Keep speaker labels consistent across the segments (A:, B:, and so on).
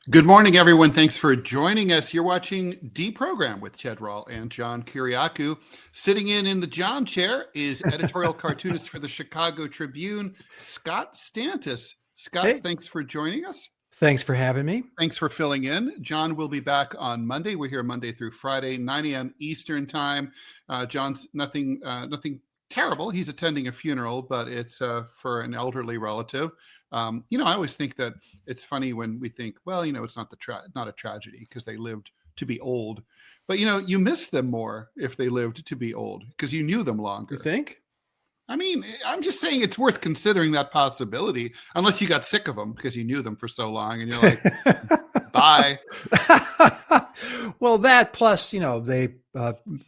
A: Good morning, everyone. Thanks for joining us. You're watching DeProgram with Ted Rall and John Kiriakou. Sitting in the John chair is editorial cartoonist for the Chicago Tribune, Scott Stantis. Scott,
B: Hey,
A: thanks for joining us.
B: thanks for having me.
A: Thanks for filling in. John will be back on Monday. We're here Monday through Friday, 9 a.m. Eastern time. John's nothing terrible. He's attending a funeral, but it's for an elderly relative. I always think that it's funny when we think, well, it's not not a tragedy because they lived to be old, but you miss them more if they lived to be old because you knew them longer.
B: You think?
A: I mean, I'm just saying it's worth considering that possibility, unless you got sick of them because you knew them for so long and you're like, bye.
B: Well, that plus, they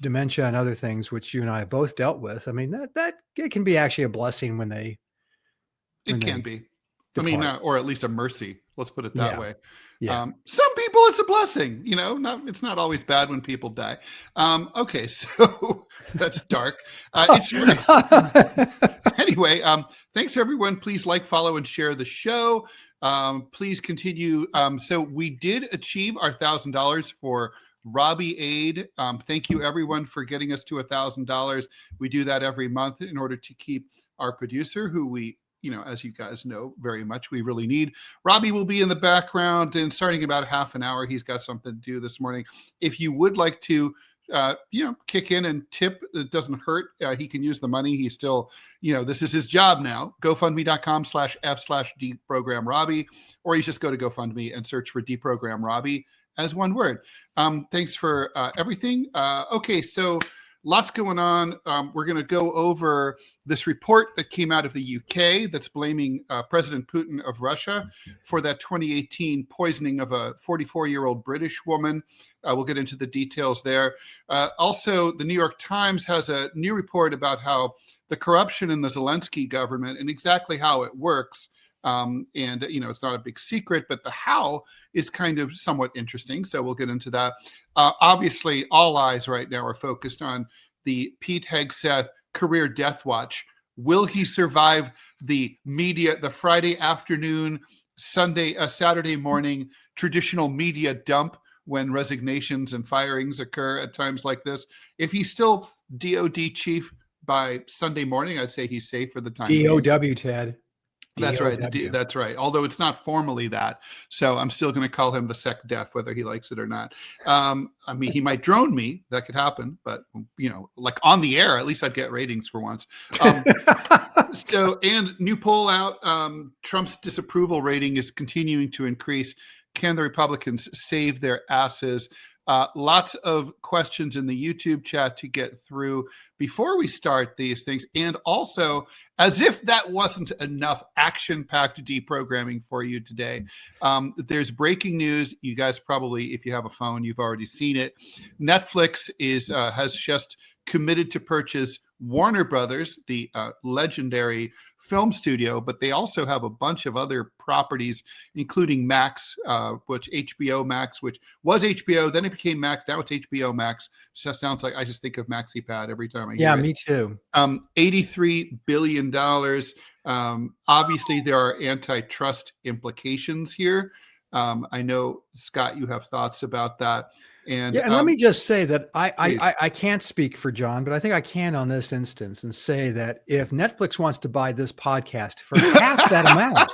B: dementia and other things, which you and I have both dealt with. I mean, that it can be actually a blessing when they.
A: It can be.
B: Depart.
A: I mean, or at least a mercy. Let's put it that way.
B: Yeah.
A: Some people, it's a blessing. It's not always bad when people die. Okay, so that's dark. It's really anyway. Thanks everyone. Please like, follow, and share the show. Please continue. So we did achieve our $1,000 for Robbie Aid. Thank you everyone for getting us to $1,000. We do that every month in order to keep our producer, who we, as you guys know very much, we really need. Robbie will be in the background and starting about half an hour. He's got something to do this morning. If you would like to, kick in and tip, it doesn't hurt. He can use the money. He's still, this is his job now. GoFundMe.com/F/DeProgram Robbie, or you just go to GoFundMe and search for DeProgram Robbie as one word. Thanks for everything. Okay, so lots going on. We're going to go over this report that came out of the UK that's blaming President Putin of Russia for that 2018 poisoning of a 44-year-old British woman. We'll get into the details there. Also, the New York Times has a new report about how the corruption in the Zelensky government and exactly how it works. It's not a big secret, but the how is kind of somewhat interesting. So we'll get into that. Obviously, all eyes right now are focused on the Pete Hegseth career death watch. Will he survive the Friday afternoon, Saturday morning traditional media dump when resignations and firings occur at times like this? If he's still DOD chief by Sunday morning, I'd say he's safe for the time being.
B: DOW, Ted.
A: That's right. That's right. Although it's not formally that. So I'm still going to call him the SecDef, whether he likes it or not. He might drone me. That could happen. But, like on the air, at least I'd get ratings for once. And new poll out. Trump's disapproval rating is continuing to increase. Can the Republicans save their asses? Lots of questions in the YouTube chat to get through before we start these things. And also, as if that wasn't enough action-packed deprogramming for you today, there's breaking news. You guys probably, if you have a phone, you've already seen it. Netflix has just committed to purchase Warner Brothers, the legendary film studio, but they also have a bunch of other properties, including Max, which HBO Max, which was HBO, then it became Max, now it's HBO Max. Just sounds like I just think of MaxiPad every time I hear it.
B: Yeah, me too.
A: $83 billion. Obviously, there are antitrust implications here. I know, Scott, you have thoughts about that. And
B: let me just say that I can't speak for John, but I think I can on this instance and say that if Netflix wants to buy this podcast for half that amount,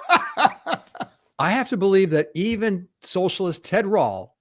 B: I have to believe that even socialist Ted Rall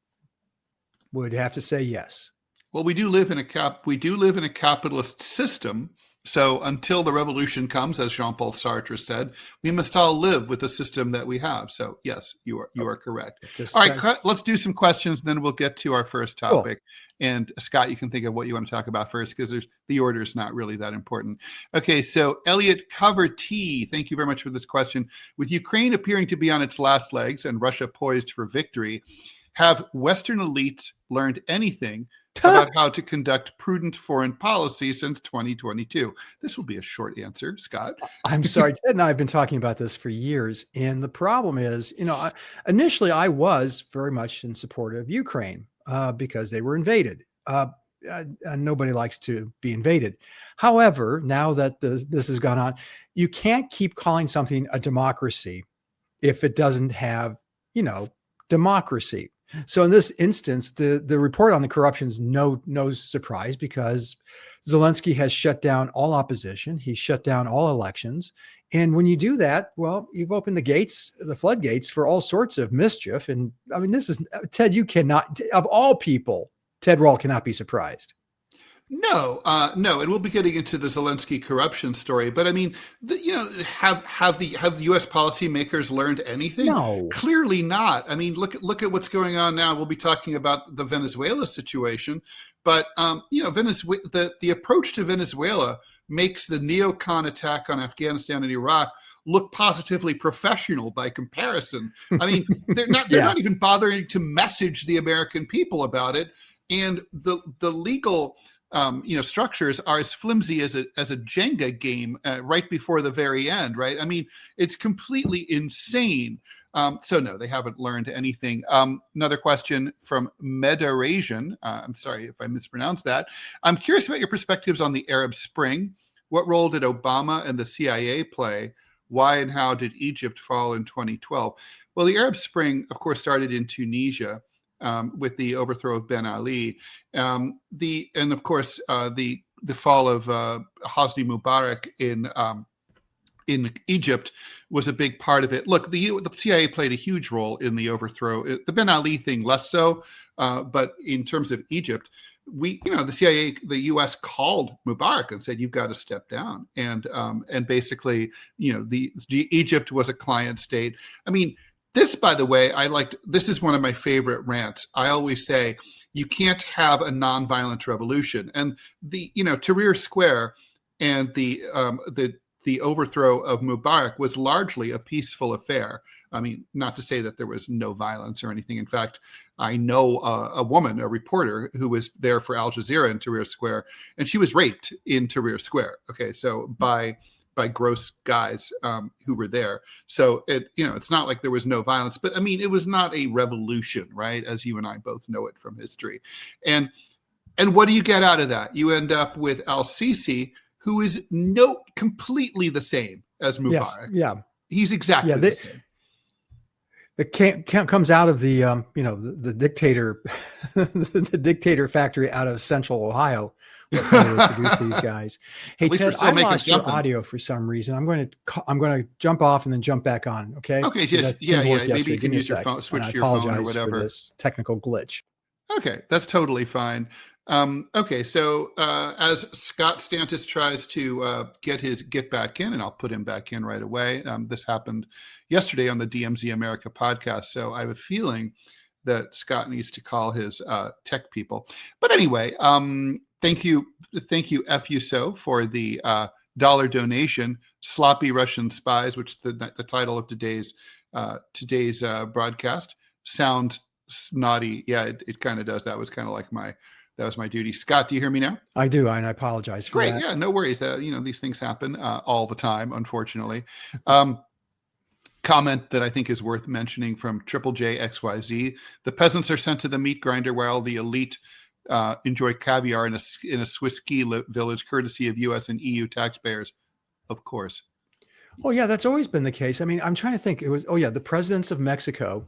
B: would have to say yes.
A: Well, we do live in a capitalist system. So until the revolution comes, as Jean-Paul Sartre said, we must all live with the system that we have. So yes, you are correct. All right, let's do some questions, then we'll get to our first topic. Cool. And Scott, you can think of what you want to talk about first because the order is not really that important. Okay, so Elliot Cover T, thank you very much for this question. With Ukraine appearing to be on its last legs and Russia poised for victory, have Western elites learned anything about how to conduct prudent foreign policy since 2022? This will be a short answer, Scott.
B: I'm sorry. Ted and I have been talking about this for years. And the problem is, initially I was very much in support of Ukraine because they were invaded. Nobody likes to be invaded. However, now that this has gone on, you can't keep calling something a democracy if it doesn't have, democracy. So in this instance, the report on the corruption is no surprise, because Zelensky has shut down all opposition. He's shut down all elections. And when you do that, well, you've opened the floodgates for all sorts of mischief. And I mean, this is, Ted, you cannot, of all people, Ted Rall cannot be surprised.
A: No, no, and we'll be getting into the Zelensky corruption story. But I mean, have the U.S. policymakers learned anything?
B: No,
A: clearly not. I mean, look at what's going on now. We'll be talking about the Venezuela situation, but the approach to Venezuela makes the neocon attack on Afghanistan and Iraq look positively professional by comparison. I mean, they're not even bothering to message the American people about it, and the legal structures are as flimsy as a Jenga game right before the very end, right? I mean, it's completely insane. So no, they haven't learned anything. Another question from Medarasian. I'm sorry if I mispronounced that. I'm curious about your perspectives on the Arab Spring. What role did Obama and the CIA play? Why and how did Egypt fall in 2012? Well, the Arab Spring, of course, started in Tunisia. With the overthrow of Ben Ali, and of course the fall of Hosni Mubarak in Egypt was a big part of it. Look, the CIA played a huge role in the overthrow. The Ben Ali thing less so, but in terms of Egypt, the CIA, the U.S. called Mubarak and said, "You've got to step down," and basically, Egypt was a client state. I mean. This, by the way, this is one of my favorite rants. I always say you can't have a nonviolent revolution. And Tahrir Square and the overthrow of Mubarak was largely a peaceful affair. I mean, not to say that there was no violence or anything. In fact, I know a woman, a reporter, who was there for Al Jazeera in Tahrir Square, and she was raped in Tahrir Square. Okay, so by gross guys who were there. So it's not like there was no violence, but I mean, it was not a revolution, right? As you and I both know it from history. And what do you get out of that? You end up with Al-Sisi, who is completely the same as Mubarak.
B: Yes, yeah.
A: He's exactly the same.
B: It comes out of the the dictator, the dictator factory out of Central Ohio. Produce these guys. Hey Ted, I lost your audio for some reason. I'm going to jump off and then jump back on. Okay.
A: Okay. Yes. Yeah. Maybe you can use your phone, switch to your phone or whatever.
B: For this technical glitch.
A: Okay, that's totally fine. Okay, so as Scott Stantis tries to get back in, and I'll put him back in right away. This happened yesterday on the DMZ America podcast, so I have a feeling that Scott needs to call his tech people. But anyway, thank you, FUSO, for the dollar donation. Sloppy Russian Spies, which is the title of today's broadcast. Sounds snotty. Yeah, it kind of does. That was my duty. Scott, do you hear me now?
B: I do, and I apologize for that.
A: Great. Yeah, no worries. These things happen all the time, unfortunately. Comment that I think is worth mentioning from Triple J XYZ. The peasants are sent to the meat grinder while the elite enjoy caviar in a Swiss ski village, courtesy of U.S. and EU taxpayers. Of course.
B: Oh yeah, that's always been the case. I mean, I'm trying to think. It was the presidents of Mexico.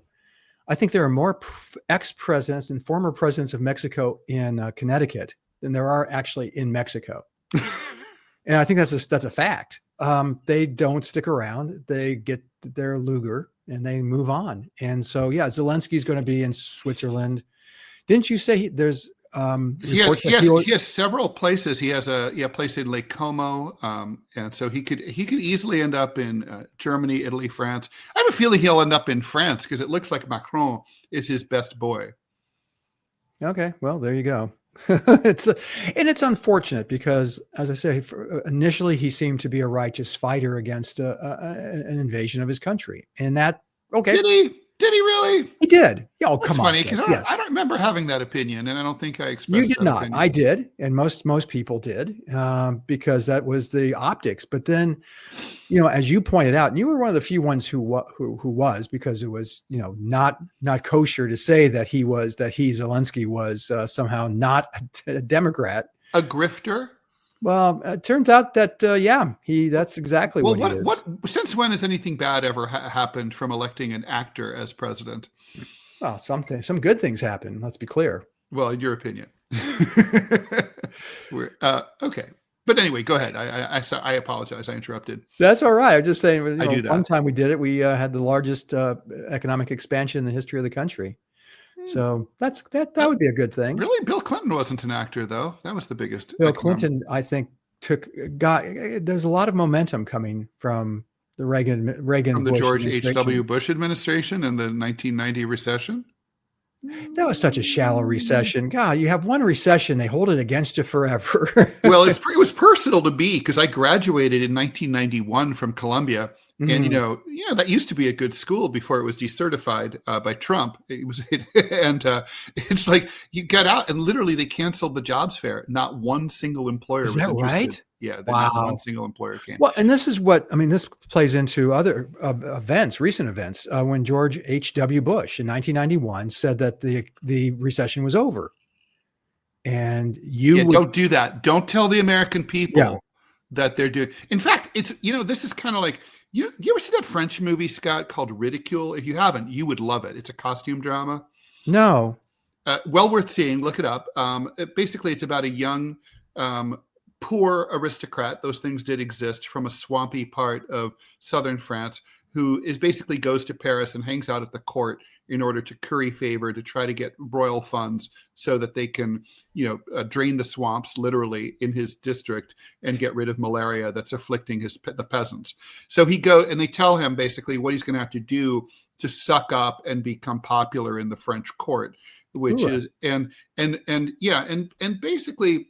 B: I think there are more ex-presidents and former presidents of Mexico in Connecticut than there are actually in Mexico. And I think that's a fact. They don't stick around. They get their Luger and they move on. And so, yeah, Zelensky's going to be in Switzerland. Didn't you say there's
A: he has several places. He has a place in Lake Como, and so he could easily end up in Germany, Italy, France. I have a feeling he'll end up in France because it looks like Macron is his best boy.
B: Okay, well, there you go. It's unfortunate because, as I say, initially he seemed to be a righteous fighter against an invasion of his country, and that Did he really? He did. Oh,
A: That's
B: come on.
A: Funny because I don't remember having that opinion, and I don't think I expressed.
B: You did not.
A: Opinion.
B: I did, and most people did, because that was the optics. But then, as you pointed out, and you were one of the few ones who was, because it was not kosher to say that Zelensky was somehow not a Democrat,
A: a grifter.
B: Well, it turns out that that's exactly what he is.
A: Since when has anything bad ever happened from electing an actor as president?
B: Well, some good things happen. Let's be clear.
A: Well, in your opinion. Okay. But anyway, go ahead. I apologize. I interrupted.
B: That's all right. I'm just saying,
A: I do that.
B: one time we did it, we had the largest economic expansion in the history of the country. So that would be a good thing.
A: Really? Bill Clinton wasn't an actor, though. That was the biggest.
B: Bill Clinton, I think, there's a lot of momentum coming from the Reagan
A: from the
B: Bush
A: George H.W. Bush administration and the 1990 recession.
B: That was such a shallow recession. God, you have one recession, they hold it against you forever.
A: Well, it was personal to me because I graduated in 1991 from Columbia. And, that used to be a good school before it was decertified by Trump. It's like you got out and literally they canceled the jobs fair. Not one single employer was interested.
B: Right?
A: Yeah.
B: Wow.
A: Not one single employer came.
B: Well, and this is this plays into other recent events. When George H.W. Bush in 1991 said that the recession was over. And
A: don't do that. Don't tell the American people that they're doing. In fact, it's, this is kind of like, you ever see that French movie, Scott, called Ridicule? If you haven't, you would love it. It's a costume drama.
B: No.
A: Well worth seeing. Look it up. Basically, it's about a young, poor aristocrat. Those things did exist from a swampy part of southern France, who basically goes to Paris and hangs out at the court in order to curry favor to try to get royal funds so that they can, drain the swamps literally in his district and get rid of malaria that's afflicting the peasants. So they tell him basically what he's going to have to do to suck up and become popular in the French court, which is and basically.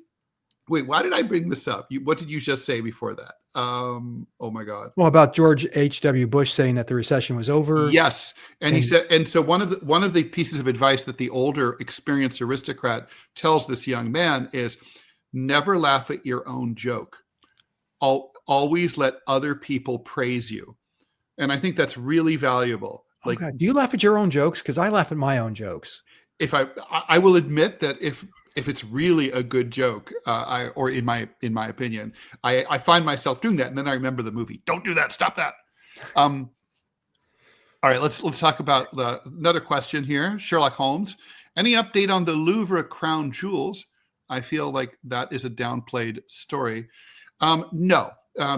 A: Wait, why did I bring this up? What did you just say before that? Oh my God.
B: Well, about George H.W. Bush saying that the recession was over.
A: Yes. And he said, and so one of the pieces of advice that the older experienced aristocrat tells this young man is never laugh at your own joke. Always let other people praise you. And I think that's really valuable.
B: Like, do you laugh at your own jokes? Because I laugh at my own jokes.
A: If I will admit that if it's really a good joke, or in my opinion, I find myself doing that, and then I remember the movie. Don't do that. Stop that. All right, let's talk about another question here. Sherlock Holmes. Any update on the Louvre crown jewels? I feel like that is a downplayed story. No.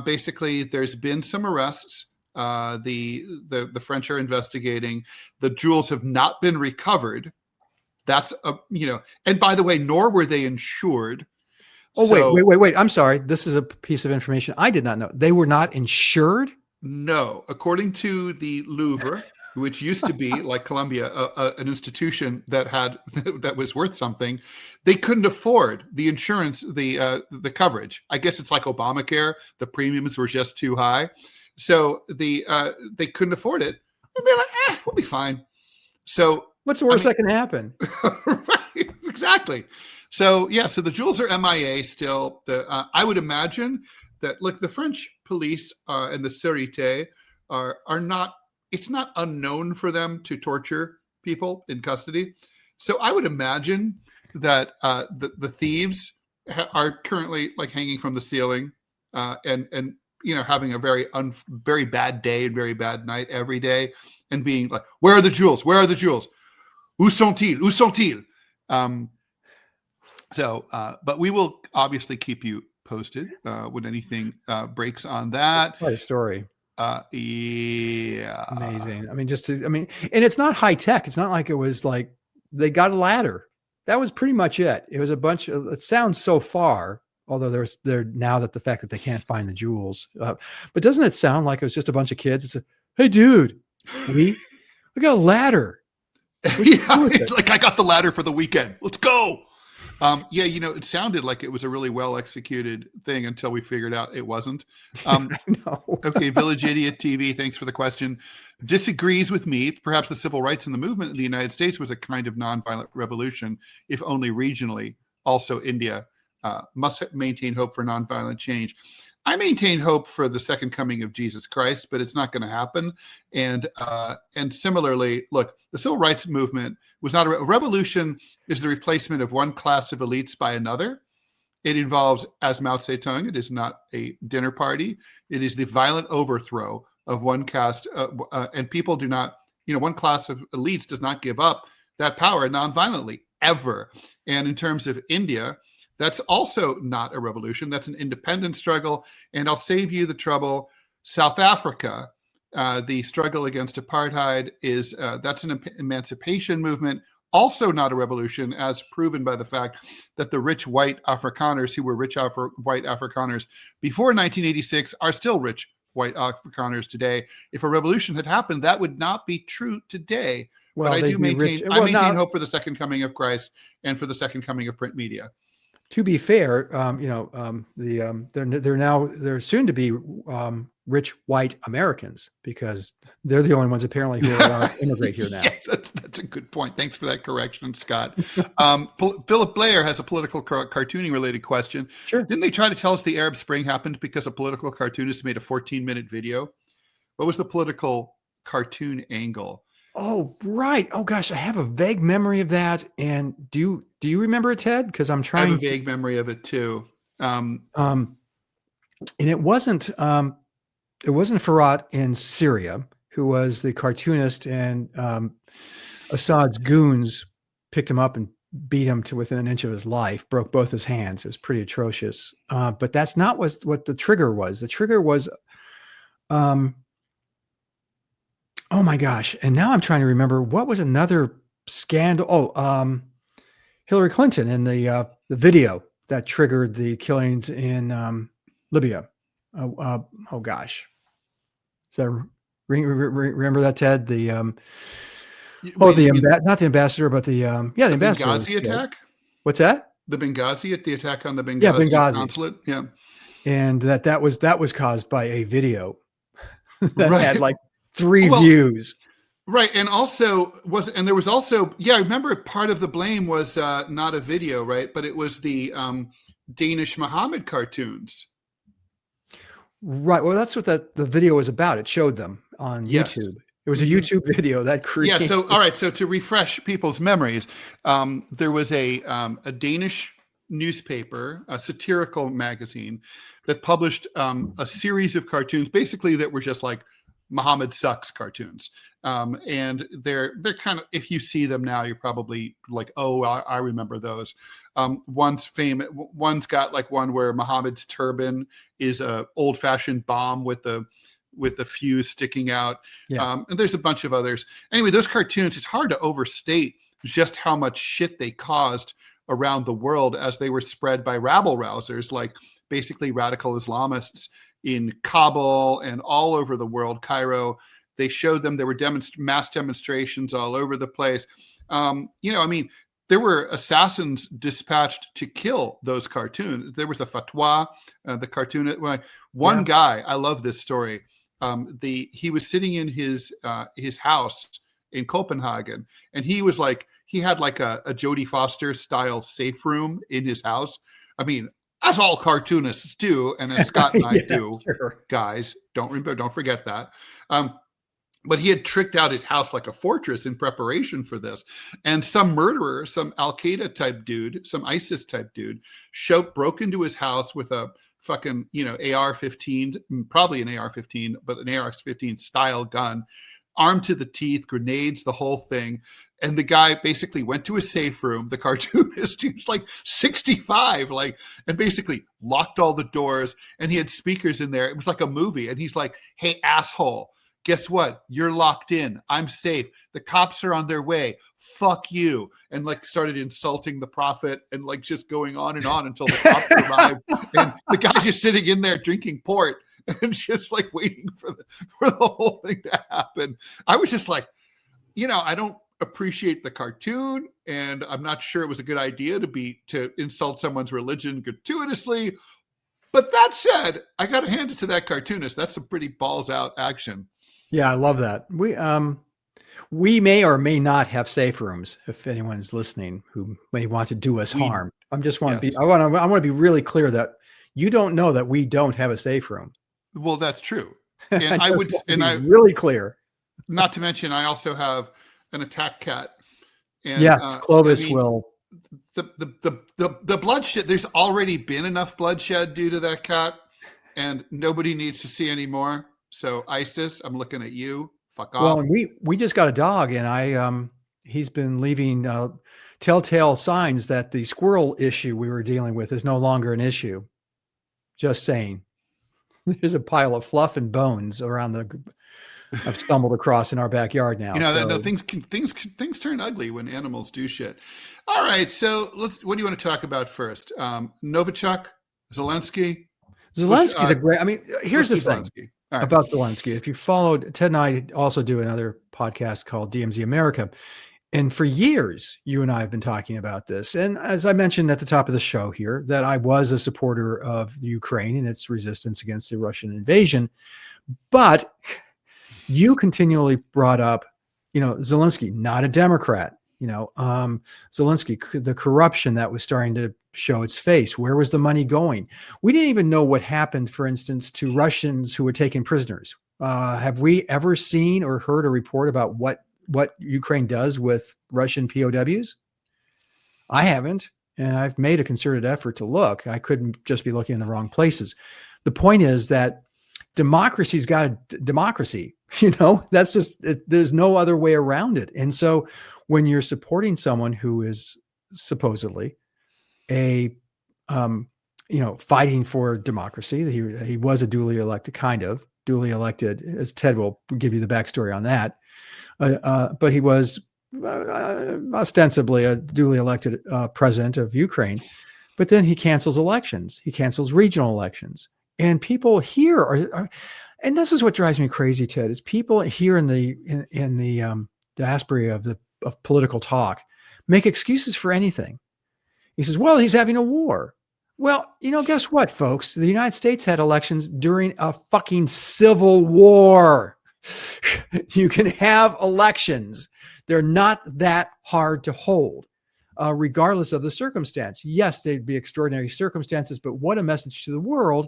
A: Basically, there's been some arrests. The French are investigating. The jewels have not been recovered. That's and by the way, nor were they insured.
B: Oh, wait. I'm sorry. This is a piece of information I did not know. They were not insured?
A: No. According to the Louvre, which used to be like Columbia, an institution that was worth something, they couldn't afford the insurance, the coverage. I guess it's like Obamacare. The premiums were just too high. So they couldn't afford it. And they're like, we'll be fine. So
B: what's the worst that can happen?
A: Right, exactly. So so the jewels are MIA still. I would imagine that the French police and the Sûreté are not. It's not unknown for them to torture people in custody. So I would imagine that the thieves are currently hanging from the ceiling and having a very bad day and very bad night every day and being like, where are the jewels? Where are the jewels? Où sont-ils? Où sont-ils? But we will obviously keep you posted when anything breaks on that.
B: Quite a story.
A: Yeah.
B: Amazing. I mean, and it's not high tech. It's not like it was like they got a ladder. That was pretty much it. It was it sounds so far, although they're now that the fact that they can't find the jewels. But doesn't it sound like it was just a bunch of kids? It's hey, dude, we got a ladder.
A: I got the ladder for the weekend. Let's go. It sounded like it was a really well executed thing until we figured out it wasn't.
B: No.
A: Okay, Village Idiot TV, thanks for the question. Disagrees with me. Perhaps the civil rights in the movement in the United States was a kind of nonviolent revolution, if only regionally. Also, India must maintain hope for nonviolent change. I maintain hope for the second coming of Jesus Christ, but it's not going to happen. And similarly, look, the civil rights movement was not a revolution. Is the replacement of one class of elites by another. It involves, as Mao Zedong, it is not a dinner party. It is the violent overthrow of one caste, and people do not one class of elites does not give up that power nonviolently ever. And in terms of India, that's also not a revolution. That's an independence struggle. And I'll save you the trouble. South Africa, the struggle against apartheid that's an emancipation movement. Also not a revolution, as proven by the fact that the rich white Afrikaners who were rich white Afrikaners before 1986 are still rich white Afrikaners today. If a revolution had happened, that would not be true today.
B: Well,
A: but I do maintain, hope for the second coming of Christ and for the second coming of print media.
B: To be fair, they're soon to be rich white Americans, because they're the only ones apparently who are immigrate here now.
A: Yes, that's a good point. Thanks for that correction, Scott. Philip Blair has a political cartooning related question.
B: Sure.
A: Didn't they try to tell us the Arab Spring happened because a political cartoonist made a 14-minute video? What was the political cartoon angle?
B: Oh, right. Oh gosh, I have a vague memory of that. And do you remember it, Ted? Because I'm trying.
A: I have a vague memory of it too.
B: And it wasn't Farhat in Syria, who was the cartoonist, and Assad's goons picked him up and beat him to within an inch of his life, broke both his hands. It was pretty atrocious. But that's not what the trigger was. The trigger was, oh my gosh. And now I'm trying to remember, what was another scandal? Oh, Hillary Clinton and the video that triggered the killings in Libya. Oh gosh. So remember that, Ted? The not the ambassador, but the ambassador.
A: Benghazi attack?
B: What's that?
A: The attack on the Benghazi consulate. Yeah.
B: And that was caused by a video that had like 3 views.
A: Right. And there was also, I remember part of the blame was not a video, right? But it was the Danish Muhammad cartoons.
B: Right. Well, that's what the video was about. It showed them on YouTube. It was a YouTube video that created.
A: Yeah. So, all right. So to refresh people's memories, there was a Danish newspaper, a satirical magazine that published a series of cartoons, basically that were just like Muhammad sucks cartoons. And they're kind of, if you see them now, you're probably like, oh, I remember those. One's got like one where Muhammad's turban is a old fashioned bomb with the fuse sticking out. Yeah. And there's a bunch of others. Anyway, those cartoons, it's hard to overstate just how much shit they caused around the world as they were spread by rabble rousers, like basically radical Islamists in Kabul and all over the world, Cairo. They showed them. There were mass demonstrations all over the place. There were assassins dispatched to kill those cartoons. There was a fatwa, the cartoon. One guy, I love this story. He was sitting in his house in Copenhagen, and he had like a Jodie Foster style safe room in his house. I mean, as all cartoonists do, and as Scott and I do, sure. Guys, don't forget that. But he had tricked out his house like a fortress in preparation for this. And some murderer, some Al-Qaeda type dude, some ISIS type dude, broke into his house with a fucking, AR-15, probably an AR-15, but an AR-15 style gun, armed to the teeth, grenades, the whole thing. And the guy basically went to his safe room, the cartoonist, he was like 65, and basically locked all the doors, and he had speakers in there. It was like a movie. And he's like, hey, asshole, guess what? You're locked in. I'm safe. The cops are on their way. Fuck you. And started insulting the prophet and just going on and on until the cops arrived. And the guy's just sitting in there drinking port and just waiting for the whole thing to happen. I was just like, I don't appreciate the cartoon, and I'm not sure it was a good idea to insult someone's religion gratuitously. But that said, I got to hand it to that cartoonist. That's some pretty balls out action.
B: Yeah, I love that. We may or may not have safe rooms if anyone's listening who may want to do us harm. I want to be really clear that you don't know that we don't have a safe room.
A: Well, that's true. And I would, and I
B: really clear.
A: Not to mention, I also have an attack cat. And,
B: yes, Clovis will.
A: The bloodshed. There's already been enough bloodshed due to that cat, and nobody needs to see any more. So ISIS, I'm looking at you. fuck
B: Well,
A: off.
B: and we just got a dog, and he's been leaving telltale signs that the squirrel issue we were dealing with is no longer an issue. Just saying. There's a pile of fluff and bones around I've stumbled across in our backyard now.
A: No, things turn ugly when animals do shit. All right, so what do you want to talk about first? Novichok, Zelensky's
B: a great. I mean, here's the thing about Zelensky. If you followed Ted and I also do another podcast called DMZ America, and for years you and I have been talking about this. And as I mentioned at the top of the show here, that I was a supporter of Ukraine and its resistance against the Russian invasion, but you continually brought up, Zelensky, not a Democrat, Zelensky, the corruption that was starting to show its face. Where was the money going? We didn't even know what happened, for instance, to Russians who were taken prisoners. Have we ever seen or heard a report about what Ukraine does with Russian POWs? I haven't, and I've made a concerted effort to look. I couldn't just be looking in the wrong places. The point is that democracy's got a democracy. That's just there's no other way around it. And so when you're supporting someone who is supposedly fighting for democracy, he was a duly elected, as Ted will give you the backstory on that. But he was ostensibly a duly elected president of Ukraine. But then he cancels elections. He cancels regional elections. And people here are and this is what drives me crazy, Ted, is people here in the diaspora of political talk make excuses for anything. He says, well, he's having a war. Well, guess what, folks? The United States had elections during a fucking civil war. You can have elections. They're not that hard to hold, regardless of the circumstance. Yes, they'd be extraordinary circumstances, but what a message to the world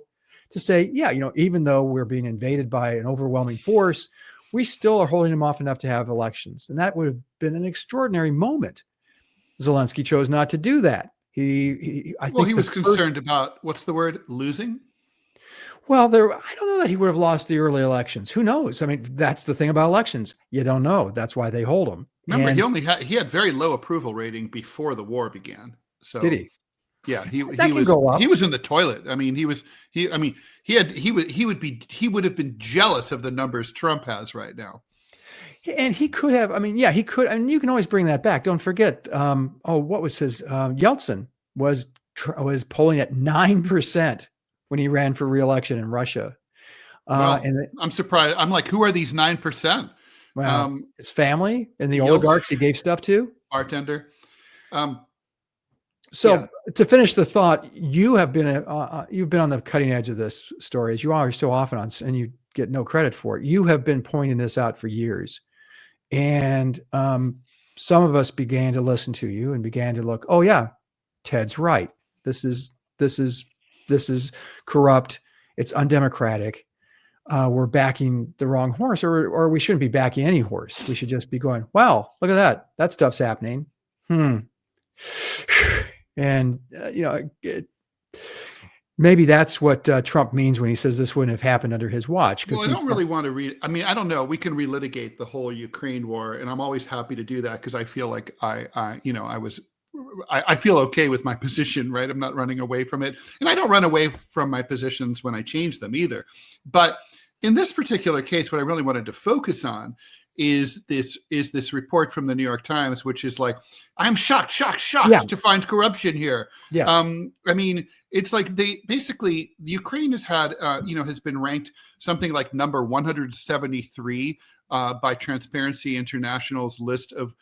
B: to say, yeah, even though we're being invaded by an overwhelming force, we still are holding them off enough to have elections. And that would have been an extraordinary moment. Zelensky chose not to do that. He
A: was concerned about, what's the word, losing?
B: Well, I don't know that he would have lost the early elections. Who knows? I mean, that's the thing about elections. You don't know. That's why they hold them.
A: Remember, he had very low approval rating before the war began. So
B: did he?
A: Yeah, he was in the toilet. I mean, he would have been jealous of the numbers Trump has right now.
B: And he could have, he could, and you can always bring that back. Don't forget, what was his, Yeltsin was polling at 9% when he ran for re-election in Russia.
A: I'm surprised. I'm like, who are these 9%?
B: Well, his family and the oligarchs he gave stuff to.
A: Bartender.
B: To finish the thought, you have been you've been on the cutting edge of this story, as you are so often on, and you get no credit for it. You have been pointing this out for years, and some of us began to listen to you and began to look. Oh yeah, Ted's right. This is corrupt. It's undemocratic. We're backing the wrong horse, or we shouldn't be backing any horse. We should just be going, wow, look at that. That stuff's happening. And, maybe that's what Trump means when he says this wouldn't have happened under his watch.
A: Well, I don't really want to read. I mean, I don't know. We can relitigate the whole Ukraine war, and I'm always happy to do that because I feel like I feel okay with my position, right? I'm not running away from it. And I don't run away from my positions when I change them either. But in this particular case, what I really wanted to focus on is this report from the New York Times, which is like, I'm shocked to find corruption here.
B: Yes.
A: I mean, it's like Ukraine has had, has been ranked something like number 173 by Transparency International's list of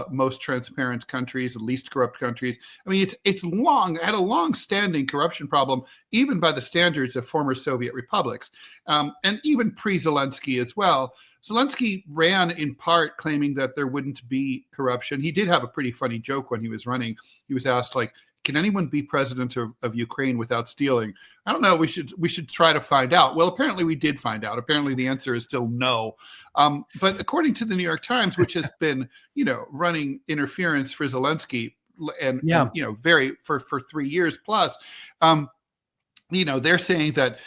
A: most transparent countries, least corrupt countries. I mean, it's had a long-standing corruption problem, even by the standards of former Soviet republics, and even pre-Zelensky as well. Zelensky ran in part claiming that there wouldn't be corruption. He did have a pretty funny joke when he was running. He was asked, like, can anyone be president of Ukraine without stealing? I don't know. We should try to find out. Well, apparently we did find out. Apparently the answer is still no. But according to the New York Times, which has been, running interference for Zelensky and for 3 years plus, they're saying that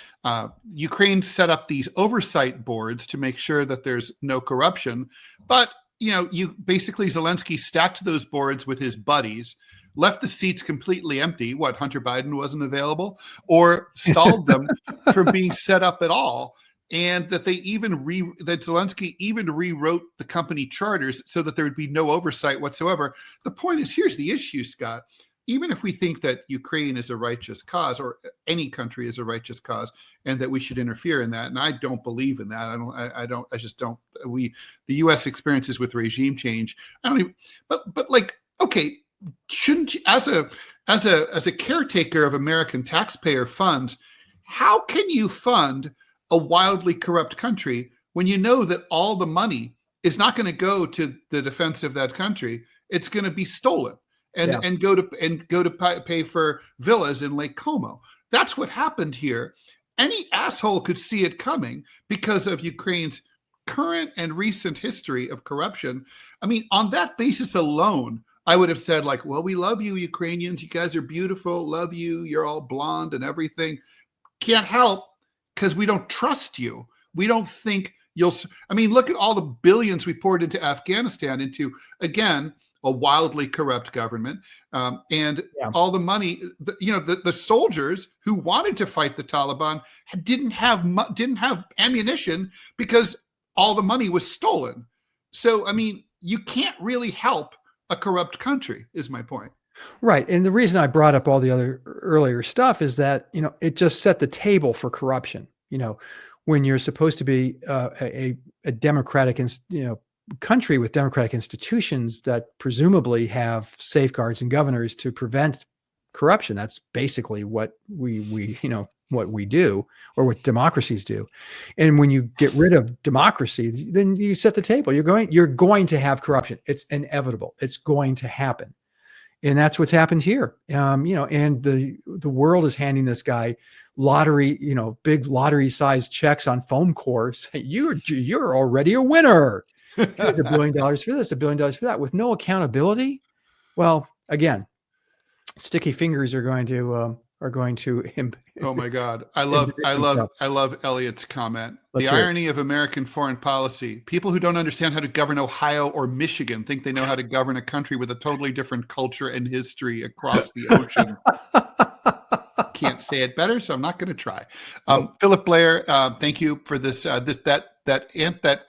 A: Ukraine set up these oversight boards to make sure that there's no corruption. But, you basically Zelensky stacked those boards with his buddies, left the seats completely empty. What, Hunter Biden wasn't available, or stalled them from being set up at all. And that that Zelensky even rewrote the company charters so that there would be no oversight whatsoever. The point is, here's the issue, Scott. Even if we think that Ukraine is a righteous cause, or any country is a righteous cause, and that we should interfere in that, and I don't believe in that. I just don't. The U.S. experiences with regime change. But like, okay, shouldn't you, as a caretaker of American taxpayer funds, how can you fund a wildly corrupt country when you know that all the money is not going to go to the defense of that country? It's going to be stolen and go to pay for villas in Lake Como. That's what happened here. Any asshole could see it coming because of Ukraine's current and recent history of corruption. I mean, on that basis alone, I would have said, like, well, we love you, Ukrainians. You guys are beautiful. Love you. You're all blonde and everything. Can't help because we don't trust you. We don't think you'll. I mean, look at all the billions we poured into Afghanistan, into, again, a wildly corrupt government, and all the money. The soldiers who wanted to fight the Taliban didn't have ammunition because all the money was stolen. So, I mean, you can't really help a corrupt country, is my point.
B: Right. And the reason I brought up all the other earlier stuff is that, it just set the table for corruption. When you're supposed to be a democratic, country with democratic institutions that presumably have safeguards and governors to prevent corruption. That's basically what what we do, or what democracies do. And when you get rid of democracy, then you set the table. You're going to have corruption. It's inevitable. It's going to happen. And that's what's happened here. And the world is handing this guy big lottery-sized checks on foam cores. You're already a winner. Here's $1 billion for this, $1 billion for that, with no accountability. Well, again, sticky fingers are going to. Oh
A: my God! I love Elliot's comment. The irony of American foreign policy: people who don't understand how to govern Ohio or Michigan think they know how to govern a country with a totally different culture and history across the ocean. Can't say it better, so I'm not going to try. Philip Blair, thank you for this. That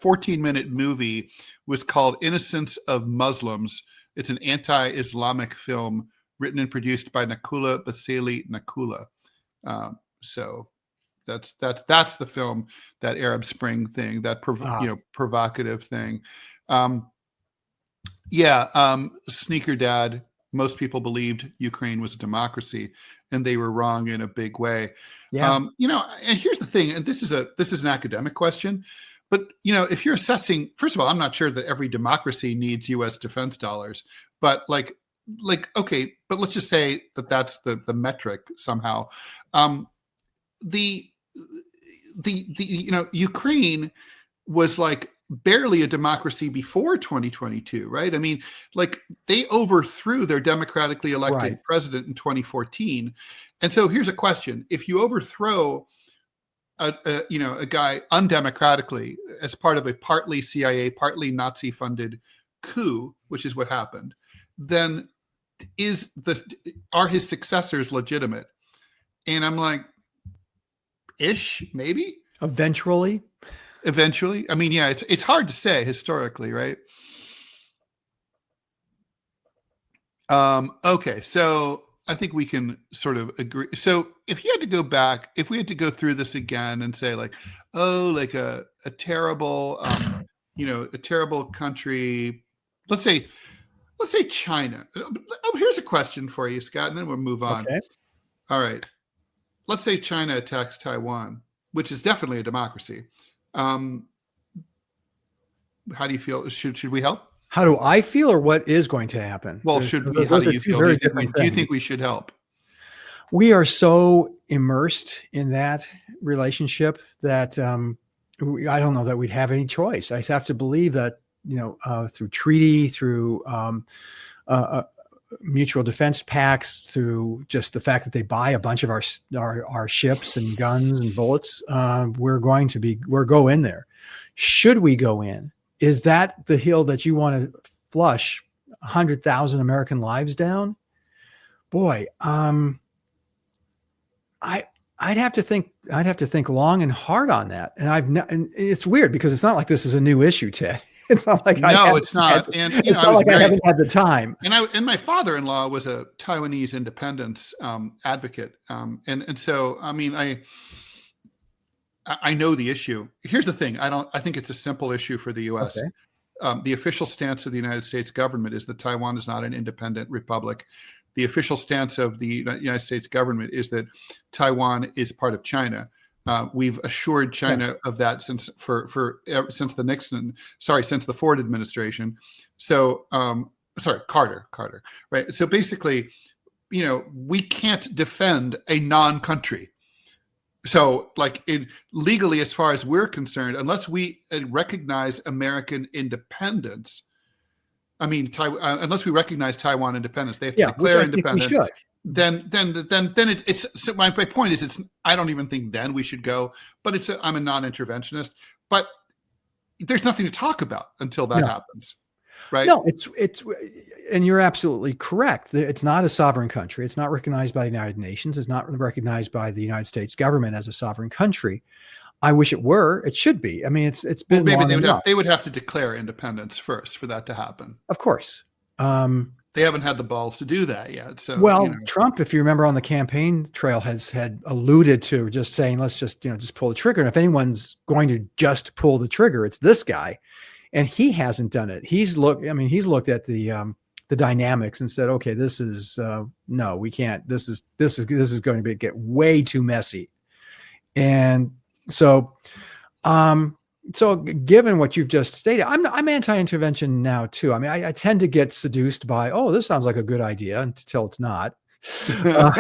A: 14-minute movie was called Innocence of Muslims. It's an anti-Islamic film written and produced by Nakula Baseli Nakula. So that's the film, that Arab Spring thing, that provocative thing. Sneaker Dad. Most people believed Ukraine was a democracy, and they were wrong in a big way. Yeah. And here's the thing, and this is an academic question, but if you're assessing, first of all, I'm not sure that every democracy needs U.S. defense dollars, but okay, but let's just say that that's the metric somehow. Ukraine was barely a democracy before 2022, right? I mean, they overthrew their democratically elected president in 2014. And so here's a question. If you overthrow a guy undemocratically as part of a partly CIA, partly Nazi funded coup, which is what happened, then are his successors legitimate? And I'm like, ish, maybe.
B: Eventually.
A: I mean, yeah, it's hard to say historically, right? Okay, so I think we can sort of agree. So if you had to go back, if we had to go through this again and say a terrible, a terrible country, let's say China. Oh, here's a question for you, Scott, and then we'll move on.
B: Okay.
A: All right. Let's say China attacks Taiwan, which is definitely a democracy. How do you feel? Should we help?
B: How do I feel, or what is going to happen?
A: Well, how do you feel? Do you think we should help?
B: We are so immersed in that relationship that I don't know that we'd have any choice. I have to believe that through treaty, through mutual defense pacts, through just the fact that they buy a bunch of our ships and guns and bullets, we're go in there. Should we go in? Is that the hill that you want to flush 100,000 American lives down? Boy, I'd have to think long and hard on that. And it's weird because it's not like this is a new issue, Ted. It's not like
A: it's not. And
B: it's not like I haven't had the time.
A: And my father-in-law was a Taiwanese independence advocate. And so, I mean, I know the issue. Here's the thing. I think it's a simple issue for the U.S. Okay. The official stance of the United States government is that Taiwan is not an independent republic. The official stance of the United States government is that Taiwan is part of China. We've assured China of that since the Ford administration. So, Carter, right? So basically, we can't defend a non-country. So, legally, as far as we're concerned, unless we recognize American independence, unless we recognize Taiwan independence, they have to declare independence. Then it's. So my point is, I don't even think then we should go. But I'm a non-interventionist. But there's nothing to talk about until that happens, right?
B: No, it's, and you're absolutely correct. It's not a sovereign country. It's not recognized by the United Nations. It's not recognized by the United States government as a sovereign country. I wish it were. It should be. I mean, it's been.
A: Well, maybe they would have to declare independence first for that to happen.
B: Of course.
A: They haven't had the balls to do that yet. So,
B: Trump, if you remember on the campaign trail, had alluded to just saying, let's just pull the trigger. And if anyone's going to just pull the trigger, it's this guy, and he hasn't done it. He's looked at the dynamics and said, okay, this is no, we can't. This is going to get way too messy, and so. So given what you've just stated, I'm anti-intervention now too. I mean, I tend to get seduced by, this sounds like a good idea until it's not.
A: Well,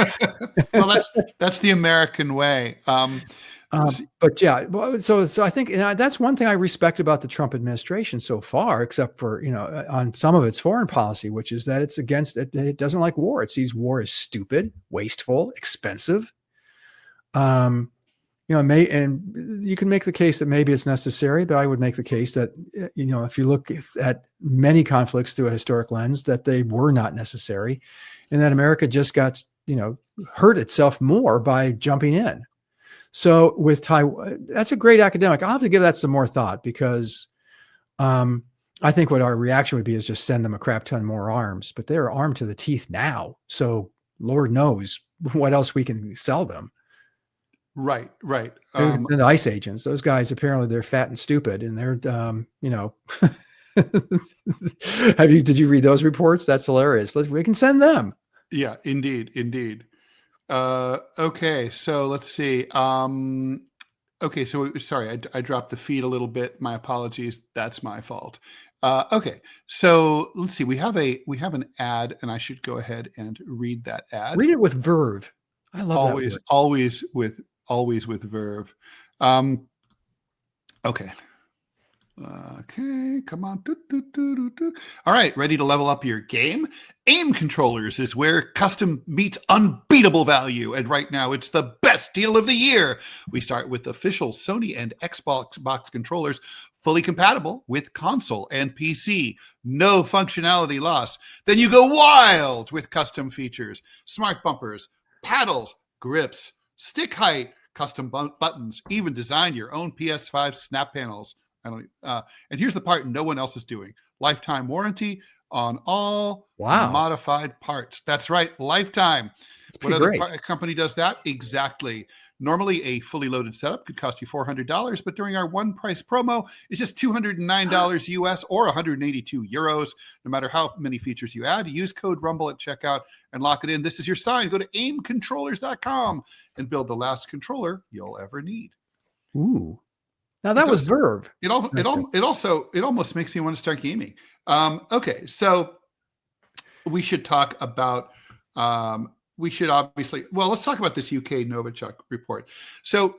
A: that's the American way.
B: But yeah, so I think that's one thing I respect about the Trump administration so far, except for, on some of its foreign policy, which is that it doesn't like war. It sees war as stupid, wasteful, expensive. And you can make the case that maybe it's necessary, but I would make the case that, if you look at many conflicts through a historic lens, that they were not necessary, and that America just got, hurt itself more by jumping in. So with Taiwan, that's a great academic. I'll have to give that some more thought, because I think what our reaction would be is just send them a crap ton more arms, but they're armed to the teeth now. So Lord knows what else we can sell them.
A: Right.
B: And ICE agents, those guys, apparently they're fat and stupid, and they're, did you read those reports? That's hilarious. We can send them.
A: Yeah, indeed. Okay. So let's see. Okay. So sorry, I dropped the feed a little bit. My apologies. That's my fault. Okay. So let's see. We have an ad, and I should go ahead and read that ad.
B: Read it with verve. I love that.
A: Always with verve. Okay. Come on. All right, ready to level up your game? AIM Controllers is where custom meets unbeatable value, and right now it's the best deal of the year. We start with official Sony and Xbox controllers, fully compatible with console and PC. No functionality lost. Then you go wild with custom features, smart bumpers, paddles, grips, stick height, custom buttons, even design your own PS5 snap panels. And here's the part no one else is doing: lifetime warranty on all modified parts. That's right, lifetime. What other company does that? Exactly. Normally, a fully loaded setup could cost you $400, but during our one price promo, it's just $209 US or 182 euros. No matter how many features you add, use code RUMBLE at checkout and lock it in. This is your sign. Go to aimcontrollers.com and build the last controller you'll ever need.
B: Ooh. Now that was verve.
A: It almost makes me want to start gaming. Okay, so we should talk about. Let's talk about this UK Novichok report. So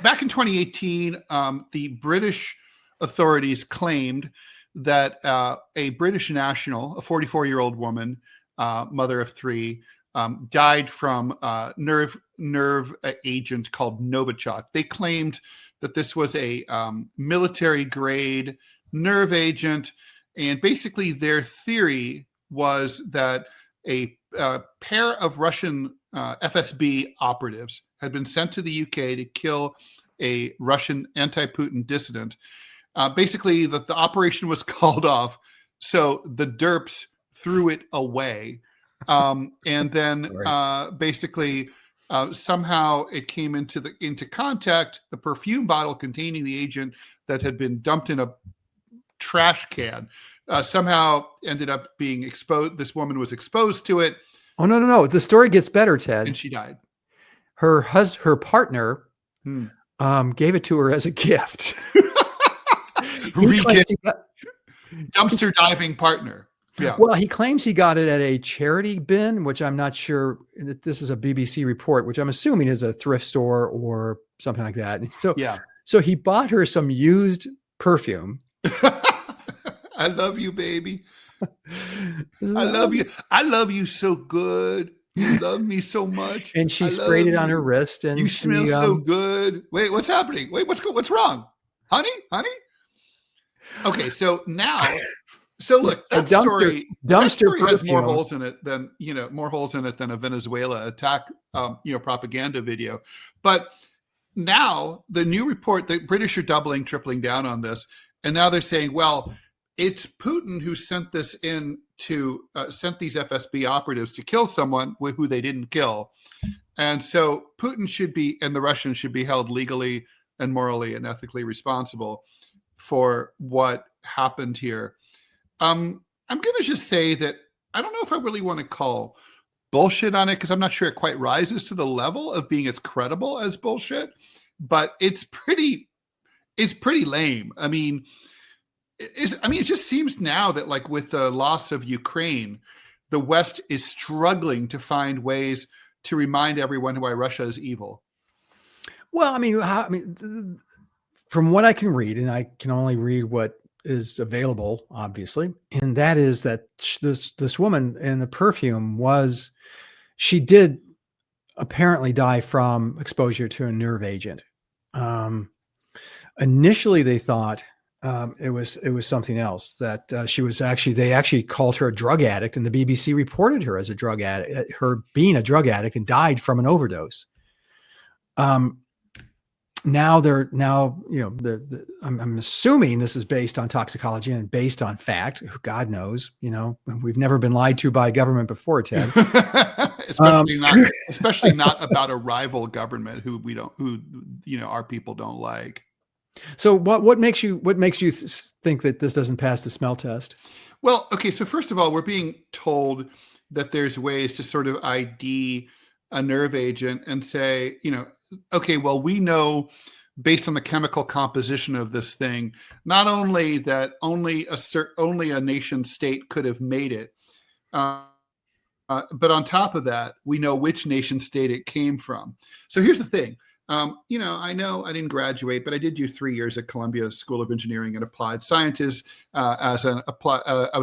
A: back in 2018, the British authorities claimed that a British national, a 44-year-old woman, mother of three, died from nerve agent called Novichok. They claimed that this was a military grade nerve agent, and basically their theory was that a pair of Russian FSB operatives had been sent to the UK to kill a Russian anti-Putin dissident. Basically, that the operation was called off, so the derps threw it away, and then basically somehow it came into contact. The perfume bottle containing the agent that had been dumped in a trash can somehow ended up being exposed. This woman was exposed to it.
B: Oh, no. The story gets better, Ted.
A: And she died.
B: Her partner gave it to her as a gift.
A: Dumpster diving partner. Yeah.
B: Well, he claims he got it at a charity bin, which I'm not sure. This is a BBC report, which I'm assuming is a thrift store or something like that. So, so he bought her some used perfume.
A: I love you, baby. I love you. I love you so good. You love me so much.
B: And she sprayed it on her wrist. And
A: you smell so good. Wait, what's happening? Wait, what's wrong? Honey? Okay, so now, look, that story has more holes in it than a Venezuela attack, propaganda video. But now the new report, the British are doubling, tripling down on this, and now they're saying, well, it's Putin who sent this in to sent these FSB operatives to kill someone who they didn't kill, and so Putin and the Russians should be held legally and morally and ethically responsible for what happened here. I'm going to just say that I don't know if I really want to call bullshit on it, because I'm not sure it quite rises to the level of being as credible as bullshit, but it's pretty lame. I mean, it just seems now that, like, with the loss of Ukraine, the West is struggling to find ways to remind everyone why Russia is evil.
B: Well, from what I can read, and I can only read what is available, obviously, and that is that this woman in the perfume she did apparently die from exposure to a nerve agent. Initially, they thought it was something else, that they actually called her a drug addict, and the BBC reported her as a drug addict, her being a drug addict, and died from an overdose. I'm assuming this is based on toxicology and based on fact. God knows, we've never been lied to by government before, Ted.
A: especially not about a rival government who our people don't like.
B: So what makes you think that this doesn't pass the smell test?
A: Well, okay. So first of all, we're being told that there's ways to sort of ID a nerve agent and say, okay, well, we know based on the chemical composition of this thing, not only that only a nation state could have made it, but on top of that, we know which nation state it came from. So here's the thing. I know I didn't graduate, but I did do 3 years at Columbia School of Engineering and Applied Sciences I was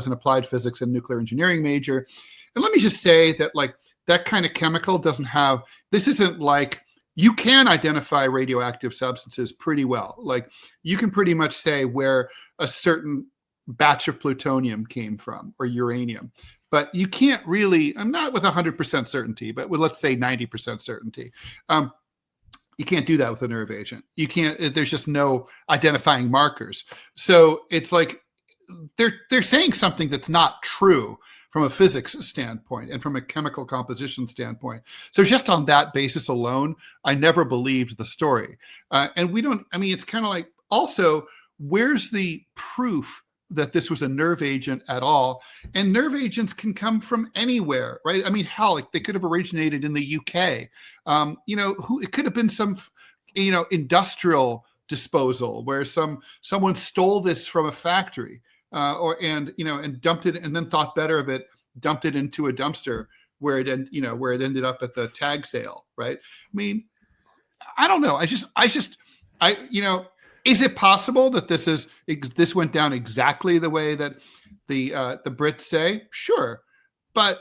A: an applied physics and nuclear engineering major. And let me just say that, like, that kind of chemical this isn't like, you can identify radioactive substances pretty well. Like, you can pretty much say where a certain batch of plutonium came from or uranium, but you can't really, not with 100% certainty, but with, let's say, 90% certainty. You can't do that with a nerve agent. You can't, there's just no identifying markers. So it's like, they're saying something that's not true from a physics standpoint and from a chemical composition standpoint. So just on that basis alone, I never believed the story. And it's kind of like, also, where's the proof that this was a nerve agent at all? And nerve agents can come from anywhere, right? I mean, hell, like, they could have originated in the UK. It could have been some, industrial disposal where someone stole this from a factory. And dumped it, and then thought better of it, dumped it into a dumpster where it ended up at the tag sale, right? I mean, I don't know. Is it possible that this went down exactly the way that the Brits say? Sure, but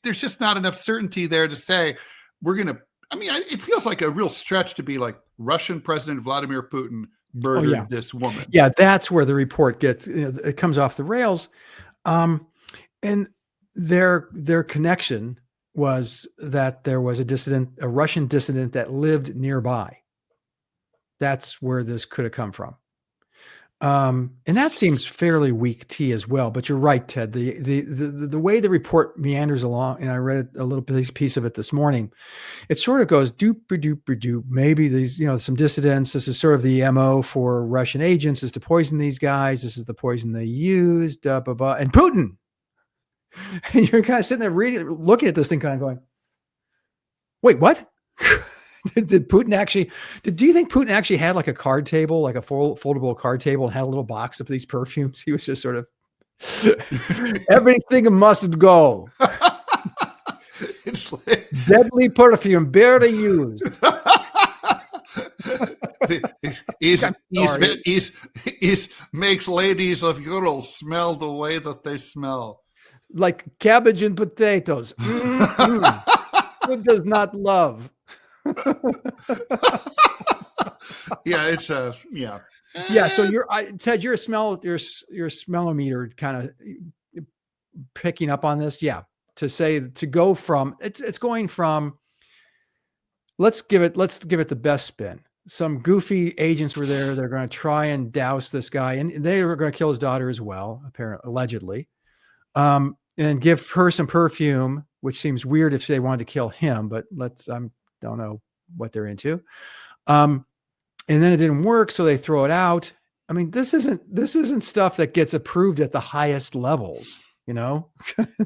A: there's just not enough certainty there to say we're going to. I mean, it feels like a real stretch to be like Russian President Vladimir Putin murdered this woman.
B: Yeah, that's where the report gets. It comes off the rails, and their connection was that there was a Russian dissident that lived nearby. That's where this could have come from. And that seems fairly weak tea as well, but you're right, Ted. The way the report meanders along, and I read a little piece of it this morning, it sort of goes doop. Maybe these, some dissidents, this is sort of the MO for Russian agents, is to poison these guys. This is the poison they used, and Putin. And you're kind of sitting there looking at this thing kind of going, wait, what? Did Putin actually, do you think Putin actually had like a card table, like a foldable card table, and had a little box of these perfumes? He was just sort of, everything must go.
A: It's like,
B: deadly perfume, barely used.
A: He's makes ladies of girls smell the way that they smell.
B: Like cabbage and potatoes. Who does not love?
A: Yeah. So
B: Ted, your smellometer kind of picking up on this. Yeah. To go from, it's going from, let's give it the best spin. Some goofy agents were there. They're going to try and douse this guy, and they were going to kill his daughter as well, allegedly. And give her some perfume, which seems weird if they wanted to kill him, but don't know what they're into. And then it didn't work, so they throw it out. I mean, this isn't stuff that gets approved at the highest levels,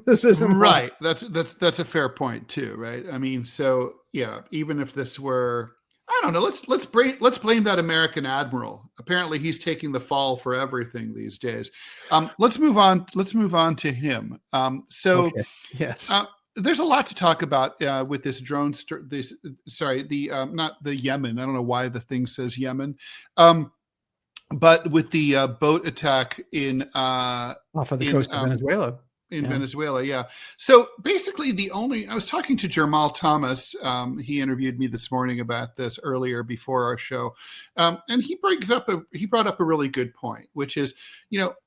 B: This isn't
A: right. That's a fair point too, right? I mean, so yeah, even if this were, I don't know, let's blame that American admiral. Apparently he's taking the fall for everything these days. Let's move on to him. Okay.
B: Yes.
A: There's a lot to talk about with this drone. Not the Yemen. I don't know why the thing says Yemen. But with the boat attack
B: off of the coast of Venezuela.
A: Venezuela, yeah. So basically I was talking to Jamal Thomas. He interviewed me this morning about this earlier before our show. And he brought up a really good point, which is,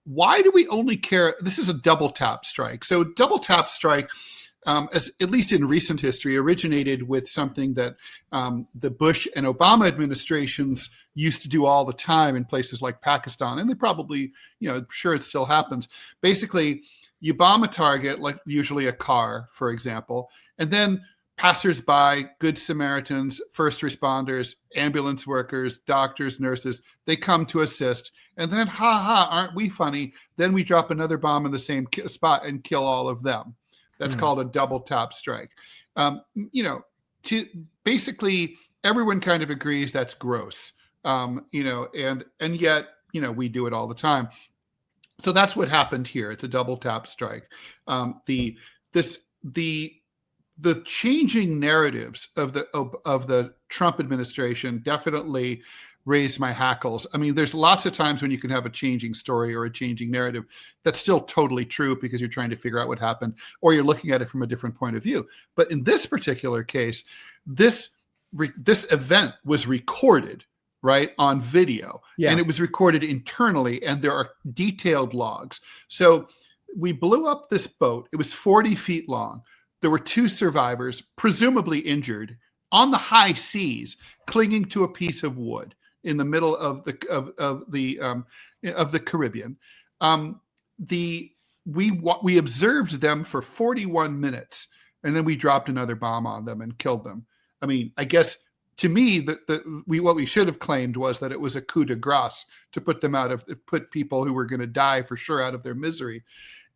A: why do we only care? This is a double tap strike. So double tap strike, as at least in recent history, originated with something that the Bush and Obama administrations used to do all the time in places like Pakistan. And they probably, sure it still happens. Basically, you bomb a target, like usually a car, for example, and then passersby, good Samaritans, first responders, ambulance workers, doctors, nurses, they come to assist. And then, aren't we funny? Then we drop another bomb in the same spot and kill all of them. That's called a double tap strike. To basically everyone kind of agrees that's gross. And yet, we do it all the time. So that's what happened here. It's a double tap strike. The changing narratives of the Trump administration definitely raised my hackles. I mean, there's lots of times when you can have a changing story or a changing narrative that's still totally true because you're trying to figure out what happened or you're looking at it from a different point of view. But in this particular case, this event was recorded, right, on video. Yeah. And it was recorded internally, and there are detailed logs. So we blew up this boat. It was 40 feet long. There were 2 survivors, presumably injured, on the high seas, clinging to a piece of wood in the middle of the Caribbean. We observed them for 41 minutes, and then we dropped another bomb on them and killed them. I mean, I guess to me, what we should have claimed was that it was a coup de grace to put people who were going to die for sure out of their misery.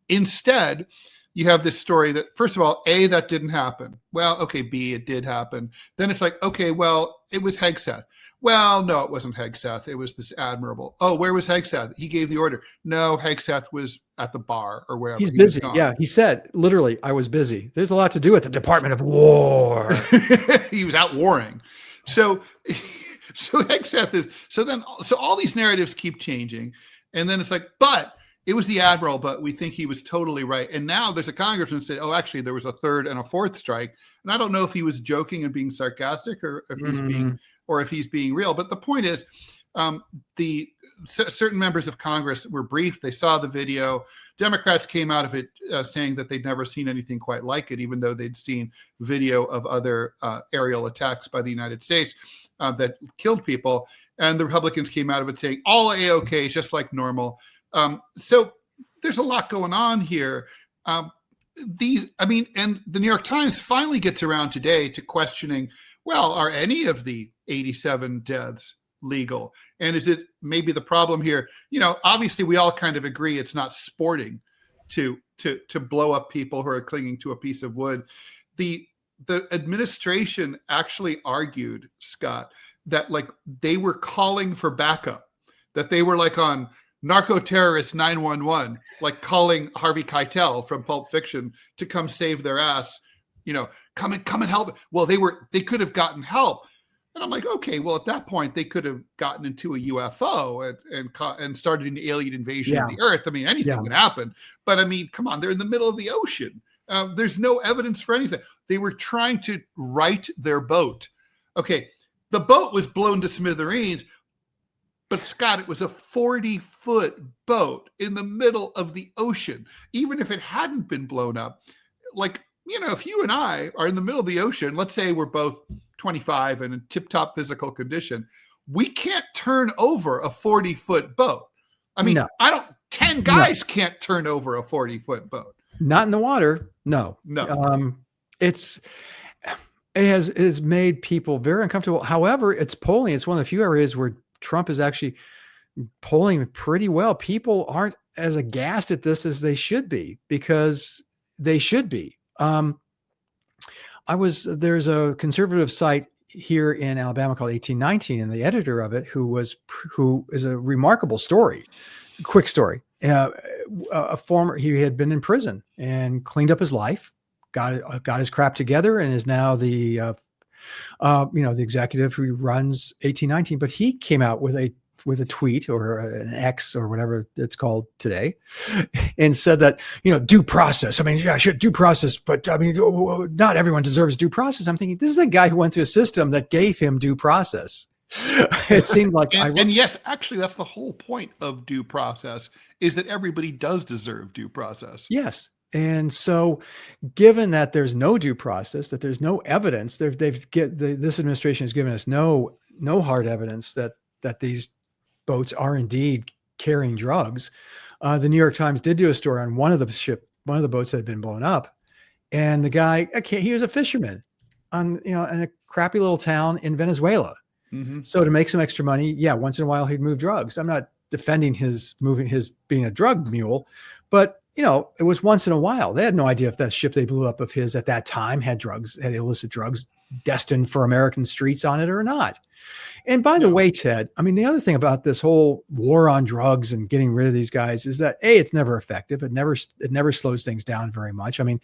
A: Instead, you have this story that, first of all, A, that didn't happen. Well, okay, B, it did happen. Then it's like, okay, well, it was Hegseth. Well, no, it wasn't Hegseth. It was this admiral. Oh, where was Hegseth? He gave the order. No, Hegseth was at the bar or wherever.
B: He's busy. Yeah, he said, literally, I was busy. There's a lot to do at the Department of War.
A: He was out warring. So Hegseth is, so all these narratives keep changing. And then it's like, but it was the admiral, but we think he was totally right. And now there's a congressman said, oh, actually, there was a third and a fourth strike. And I don't know if he was joking and being sarcastic, or if he's being real. But the point is, certain members of Congress were briefed. They saw the video. Democrats came out of it saying that they'd never seen anything quite like it, even though they'd seen video of other aerial attacks by the United States that killed people. And the Republicans came out of it saying all A-OK, just like normal. So there's a lot going on here. And the New York Times finally gets around today to questioning, well, are any of the 87 deaths legal? And is it maybe the problem here? Obviously we all kind of agree it's not sporting to blow up people who are clinging to a piece of wood. The administration actually argued, Scott, that like they were calling for backup, that they were like on narco-terrorist 911, like calling Harvey Keitel from Pulp Fiction to come save their ass, come and help. Well, they could have gotten help. And I'm like, okay, well, at that point, they could have gotten into a UFO and started an alien invasion of the Earth. I mean, anything can happen. But I mean, come on, they're in the middle of the ocean. There's no evidence for anything. They were trying to right their boat. Okay, the boat was blown to smithereens, but Scott, it was a 40-foot boat in the middle of the ocean. Even if it hadn't been blown up, like, if you and I are in the middle of the ocean, let's say we're both 25 and in tip-top physical condition, we can't turn over a 40-foot boat. I mean, 10 guys can't turn over a 40-foot boat.
B: Not in the water. No. It has made people very uncomfortable. However, it's polling. It's one of the few areas where Trump is actually polling pretty well. People aren't as aghast at this as they should be, because they should be. There's a conservative site here in Alabama called 1819, and the editor of it, who is a remarkable story, quick story. He had been in prison and cleaned up his life, got his crap together, and is now the executive who runs 1819. But he came out with a tweet, or an X, or whatever it's called today, and said that, due process. I mean, yeah, sure, due process, but I mean, not everyone deserves due process. I'm thinking, this is a guy who went through a system that gave him due process. It seemed like,
A: and yes, actually, that's the whole point of due process, is that everybody does deserve due process.
B: Yes. And so, given that there's no due process, that there's no evidence, this administration has given us no hard evidence that these boats are indeed carrying drugs. The New York Times did do a story on one of the boats that had been blown up, and the guy, he was a fisherman in a crappy little town in Venezuela. Mm-hmm. So to make some extra money, once in a while he'd move drugs. I'm not defending his being a drug mule, but it was once in a while. They had no idea if that ship they blew up of his at that time had illicit drugs destined for American streets on it or not. And by the way, Ted, I mean, the other thing about this whole war on drugs and getting rid of these guys is that it's never effective. It never slows things down very much. I mean,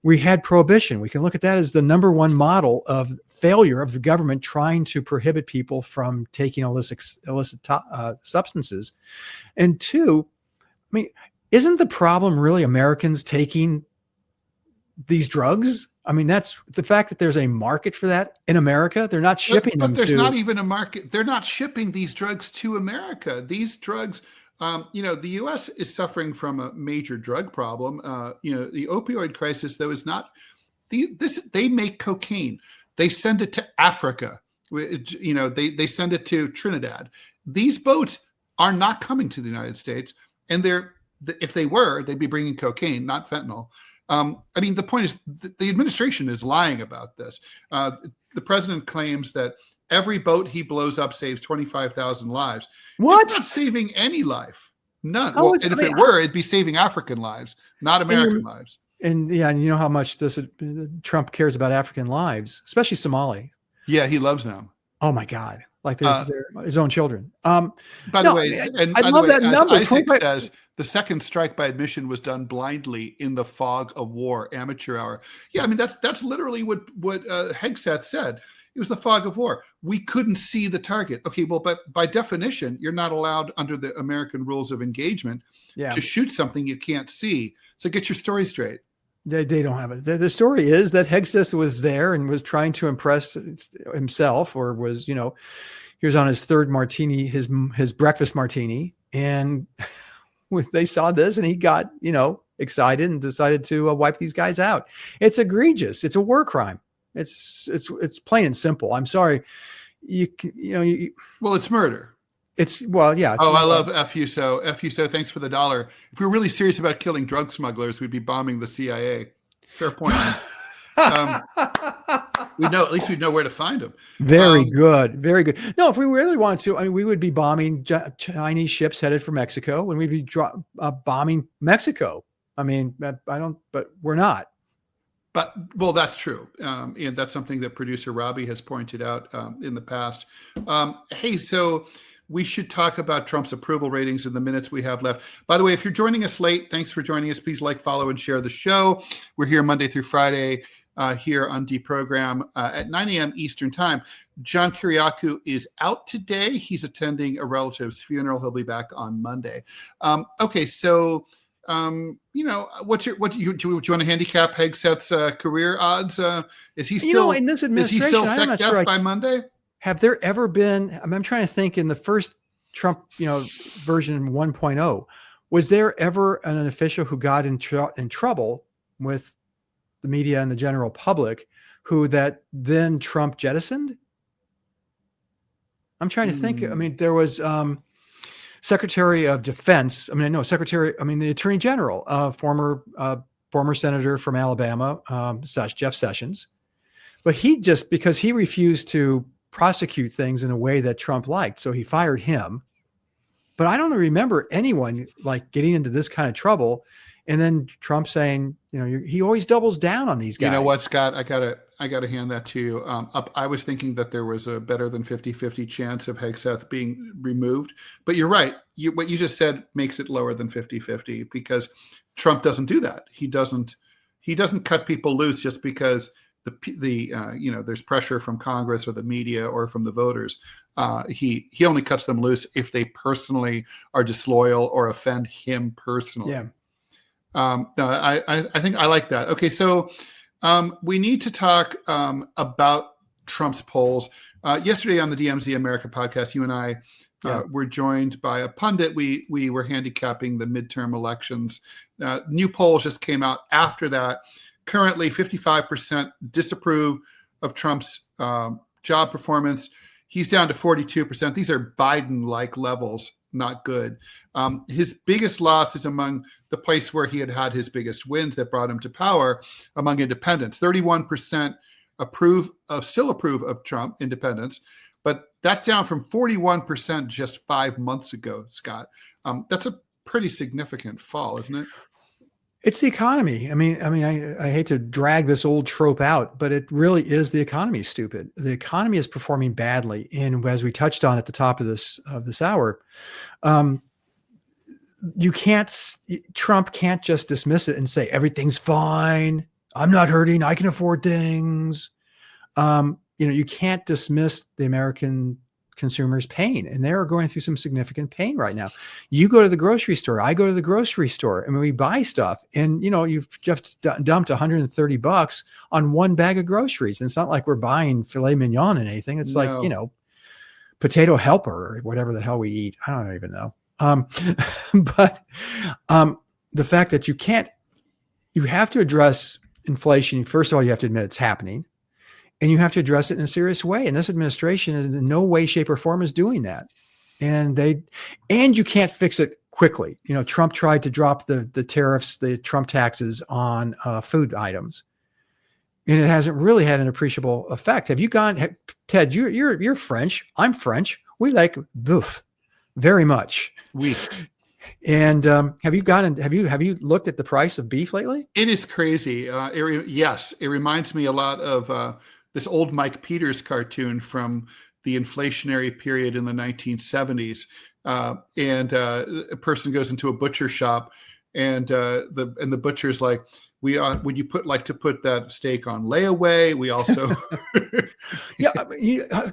B: we had prohibition. We can look at that as the number one model of failure of the government trying to prohibit people from taking illicit substances. And two, I mean, isn't the problem really Americans taking these drugs? I mean, that's the fact that there's a market for that in America. They're not shipping them.
A: But there's not even a market. They're not shipping these drugs to America. These drugs, the U.S. is suffering from a major drug problem. The opioid crisis, though, is not. They make cocaine. They send it to Africa. They send it to Trinidad. These boats are not coming to the United States, and if they were, they'd be bringing cocaine, not fentanyl. The point is the administration is lying about this. The president claims that every boat he blows up saves 25,000 lives.
B: What?
A: It's not saving any life. None. If it were, it'd be saving African lives, not American lives.
B: And you know how much Trump cares about African lives, especially Somali.
A: Yeah, he loves them.
B: Oh my God. Like his own children.
A: By the way, that number. Isaac says, the second strike by admission was done blindly in the fog of war, amateur hour. Yeah, I mean, that's literally what Hegseth said. It was the fog of war. We couldn't see the target. Okay, well, but by definition, you're not allowed under the American rules of engagement to shoot something you can't see. So get your story straight.
B: They don't have it. The story is that Hegseth was there and was trying to impress himself, or was, he was on his third martini, his breakfast martini, and they saw this and he got, excited and decided to wipe these guys out. It's egregious. It's a war crime. It's plain and simple. I'm sorry.
A: Well, it's murder.
B: Yeah.
A: I love FUSO. FUSO, thanks for the $1. If we were really serious about killing drug smugglers, we'd be bombing the CIA. Fair point. At least we'd know where to find them.
B: Very good. Very good. No, if we really wanted to, we would be bombing Chinese ships headed for Mexico, and we'd be bombing Mexico. But we're not.
A: Well, that's true. And that's something that producer Robbie has pointed out in the past. Hey, so we should talk about Trump's approval ratings in the minutes we have left. By the way, if you're joining us late, thanks for joining us. Please like, follow, and share the show. We're here Monday through Friday here on DeProgram at 9 a.m. Eastern time. John Kiriakou is out today. He's attending a relative's funeral. He'll be back on Monday. Okay, so do you want to handicap Hegseth's career odds? Is he still
B: in this administration?
A: Is he still sec def by Monday?
B: Have there ever been? I'm trying to think. In the first Trump, version 1.0, was there ever an official who got in trouble with the media and the general public, who that then Trump jettisoned? I'm trying to think. There was Secretary of Defense. The Attorney General, former senator from Alabama, Jeff Sessions, but because he refused to prosecute things in a way that Trump liked, so he fired him. But I don't remember anyone getting into this kind of trouble, and then Trump saying, he always doubles down on these guys. You know
A: what, Scott? I gotta hand that to you. I was thinking that there was a better than 50-50 chance of Hegseth being removed, but you're right. What you just said makes it lower than 50-50, because Trump doesn't do that. He doesn't cut people loose just because there's pressure from Congress or the media or from the voters. He only cuts them loose if they personally are disloyal or offend him personally.
B: Yeah.
A: No, I think I like that. Okay, so we need to talk about Trump's polls. Yesterday on the DMZ America podcast, you and I were joined by a pundit. We were handicapping the midterm elections. New polls just came out after that. Currently, 55% disapprove of Trump's job performance. He's down to 42%. These are Biden-like levels, not good. His biggest loss is among the place where he had his biggest wins that brought him to power, among independents. 31% still approve of Trump, independents, but that's down from 41% just 5 months ago, Scott. That's a pretty significant fall, isn't it?
B: It's the economy. I hate to drag this old trope out, but it really is the economy, stupid. The economy is performing badly. And as we touched on at the top of this hour, Trump can't just dismiss it and say, everything's fine. I'm not hurting. I can afford things. You can't dismiss the American consumers' pain, and they're going through some significant pain right now. You go to the grocery store, I go to the grocery store, and we buy stuff, and you've just dumped $130 on one bag of groceries. And it's not like we're buying filet mignon and anything. It's like potato helper or whatever the hell we eat. I don't even know. But the fact that you have to address inflation. First of all, you have to admit it's happening. And you have to address it in a serious way. And this administration in no way, shape, or form is doing that. And you can't fix it quickly. Trump tried to drop the tariffs, the Trump taxes on food items. And it hasn't really had an appreciable effect. Have you gone, Ted, you're French. I'm French. We like bouffe very much. And have you looked at the price of beef lately?
A: It is crazy. Yes, it reminds me a lot of this old Mike Peters cartoon from the inflationary period in the 1970s. And a person goes into a butcher shop, and the butcher's like, would you like to put that steak on layaway? We also,
B: yeah.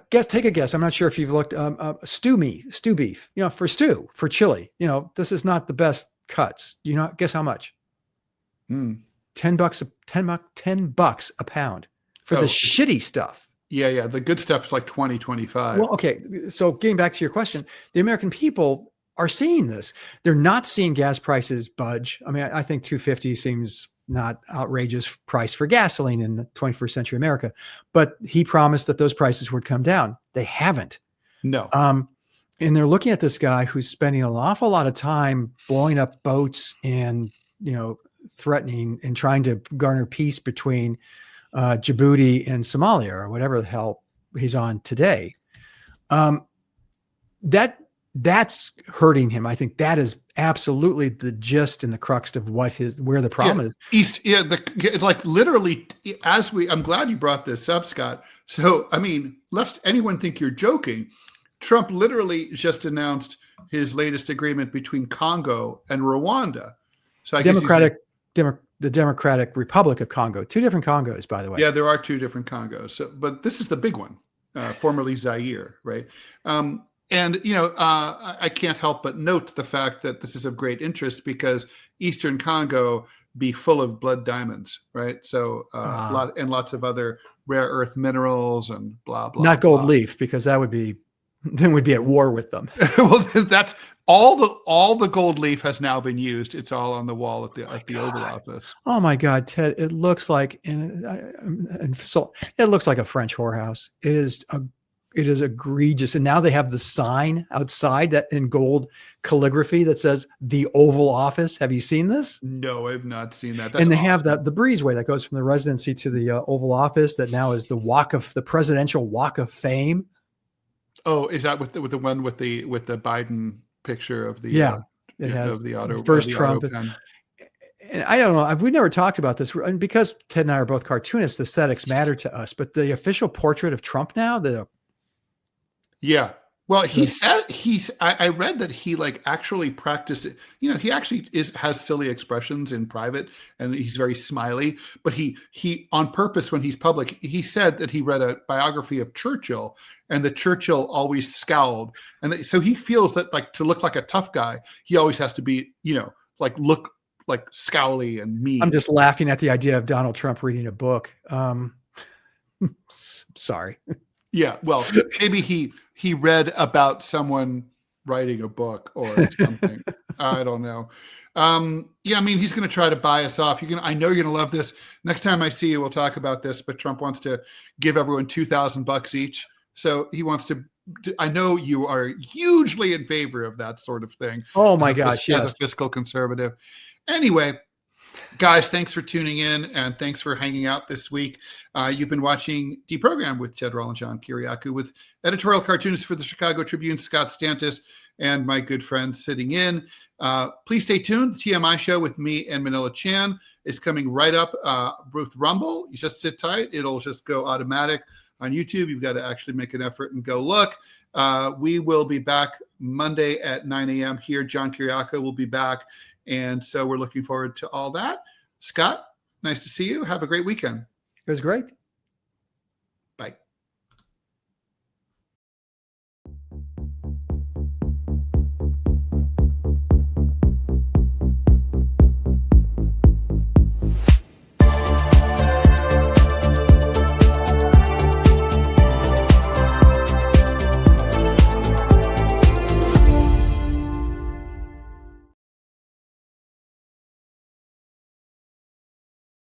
B: Take a guess. I'm not sure if you've looked. Stew beef. For stew, for chili. This is not the best cuts. Guess how much? $10 $10 a pound for the shitty stuff.
A: Yeah. The good stuff is like 20, 25.
B: Well, okay. So getting back to your question, the American people are seeing this. They're not seeing gas prices budge. I mean, I think $2.50 seems not outrageous price for gasoline in the 21st century America, but he promised that those prices would come down. They haven't.
A: No.
B: And they're looking at this guy who's spending an awful lot of time blowing up boats and, threatening and trying to garner peace between Djibouti and Somalia, or whatever the hell he's on today. That's hurting him. I think that is absolutely the gist and the crux of where the problem is.
A: Literally, I'm glad you brought this up, Scott. So, I mean, lest anyone think you're joking, Trump literally just announced his latest agreement between Congo and Rwanda. So
B: the Democratic Republic of Congo, 2 different Congos, by the way.
A: Yeah, there are 2 different Congos. So, but this is the big one, formerly Zaire, right? I can't help but note the fact that this is of great interest because Eastern Congo be full of blood diamonds, right? So lots of other rare earth minerals and blah, blah,
B: not gold leaf, because then we'd be at war with them.
A: Well, that's all the gold leaf has now been used. It's all on the wall at the Oval Office.
B: Oh my God, Ted! It looks like it looks like a French whorehouse. It is egregious. And now they have the sign outside that in gold calligraphy that says the Oval Office. Have you seen this?
A: No, I've not seen that.
B: And they have the breezeway that goes from the residency to the Oval Office that now is the presidential Walk of Fame.
A: Oh, is that with the one with the Biden picture of the
B: it has
A: of the auto
B: first
A: the
B: Trump.
A: auto pen.
B: And I don't know. We've never talked about this, and because Ted and I are both cartoonists, aesthetics matter to us. But the official portrait of Trump now,
A: well, he said I read that he actually practiced it. He actually has silly expressions in private and he's very smiley, but he on purpose, when he's public, he said that he read a biography of Churchill and that Churchill always scowled. And so he feels that to look like a tough guy, he always has to be, look like scowly and mean.
B: I'm just laughing at the idea of Donald Trump reading a book. Sorry.
A: Yeah. Well, maybe he read about someone writing a book or something. I don't know. I mean, he's going to try to buy us off. I know you're going to love this. Next time I see you, we'll talk about this, but Trump wants to give everyone $2,000 each. So he wants to, I know you are hugely in favor of that sort of thing.
B: Oh my gosh.
A: As a fiscal conservative. Anyway, guys, thanks for tuning in and thanks for hanging out this week. You've been watching DeProgram with Ted Rall and John Kiriakou, with editorial cartoonist for the Chicago Tribune, Scott Stantis, and my good friend sitting in. Please stay tuned. The TMI show with me and Manila Chan is coming right up with Rumble. You just sit tight. It'll just go automatic on YouTube. You've got to actually make an effort and go look. We will be back Monday at 9 a.m. here. John Kiriakou will be back. And so we're looking forward to all that. Scott, nice to see you. Have a great weekend.
B: It was great.